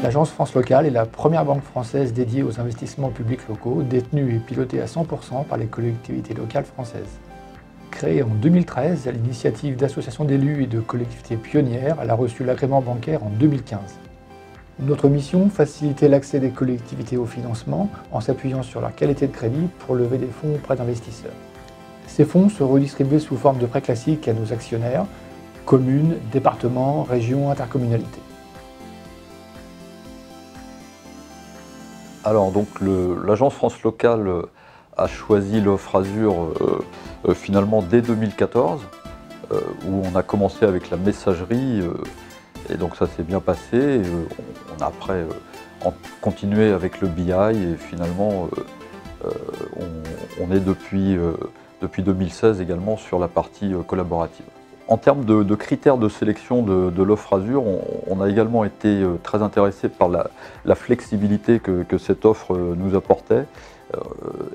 L'agence France Locale est la première banque française dédiée aux investissements publics locaux, détenue et pilotée à 100% par les collectivités locales françaises. Créée en 2013 à l'initiative d'associations d'élus et de collectivités pionnières, elle a reçu l'agrément bancaire en 2015. Notre mission, faciliter l'accès des collectivités au financement en s'appuyant sur leur qualité de crédit pour lever des fonds auprès d'investisseurs. Ces fonds se redistribuent sous forme de prêts classiques à nos actionnaires, communes, départements, régions, intercommunalités. Alors donc l'agence France Locale a choisi l'offre Azur finalement dès 2014, où on a commencé avec la messagerie, et donc ça s'est bien passé. On a après continué avec le BI, et finalement on est depuis 2016 également sur la partie collaborative. En termes de critères de sélection de l'offre Azur, on a également été très intéressé par la flexibilité que cette offre nous apportait,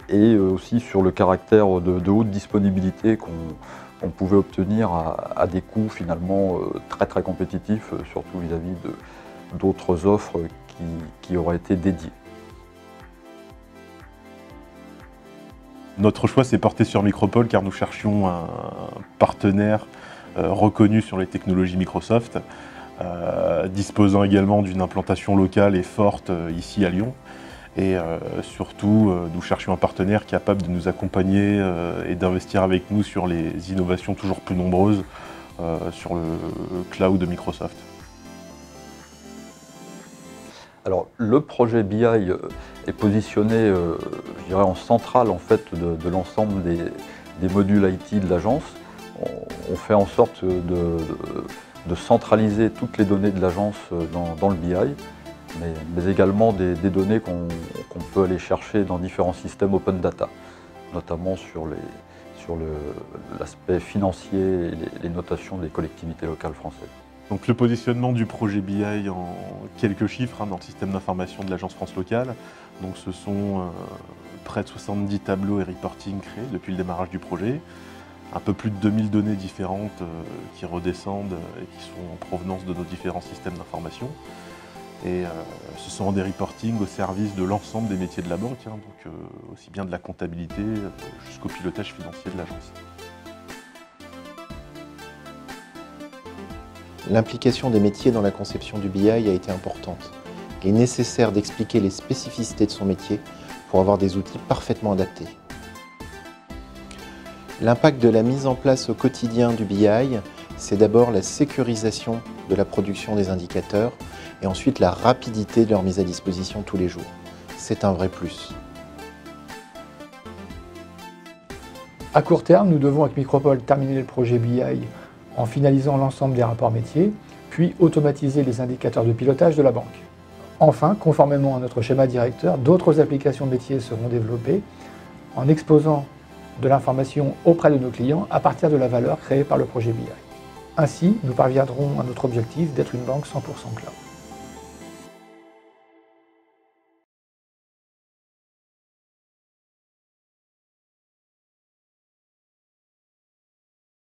et aussi sur le caractère de haute disponibilité qu'on pouvait obtenir à des coûts finalement très compétitifs, surtout vis-à-vis d'autres offres qui auraient été dédiées. Notre choix s'est porté sur Micropole car nous cherchions un partenaire reconnu sur les technologies Microsoft, disposant également d'une implantation locale et forte ici à Lyon. Et surtout, nous cherchions un partenaire capable de nous accompagner et d'investir avec nous sur les innovations toujours plus nombreuses sur le cloud de Microsoft. Alors, le projet BI est positionné, je dirais, en centrale en fait, de l'ensemble des modules IT de l'agence. On fait en sorte de centraliser toutes les données de l'agence dans le BI, mais également des données qu'on peut aller chercher dans différents systèmes open data, notamment sur l'aspect financier et les notations des collectivités locales françaises. Donc le positionnement du projet BI en quelques chiffres dans le système d'information de l'agence France Locale. Donc ce sont près de 70 tableaux et reporting créés depuis le démarrage du projet. Un peu plus de 2000 données différentes qui redescendent et qui sont en provenance de nos différents systèmes d'information. Et ce sont des reportings au service de l'ensemble des métiers de la banque, donc aussi bien de la comptabilité jusqu'au pilotage financier de l'agence. L'implication des métiers dans la conception du BI a été importante. Il est nécessaire d'expliquer les spécificités de son métier pour avoir des outils parfaitement adaptés. L'impact de la mise en place au quotidien du BI, c'est d'abord la sécurisation de la production des indicateurs et ensuite la rapidité de leur mise à disposition tous les jours. C'est un vrai plus. À court terme, nous devons avec Micropole terminer le projet BI en finalisant l'ensemble des rapports métiers, puis automatiser les indicateurs de pilotage de la banque. Enfin, conformément à notre schéma directeur, d'autres applications métiers seront développées en exposant de l'information auprès de nos clients à partir de la valeur créée par le projet BI. Ainsi, nous parviendrons à notre objectif d'être une banque 100% cloud.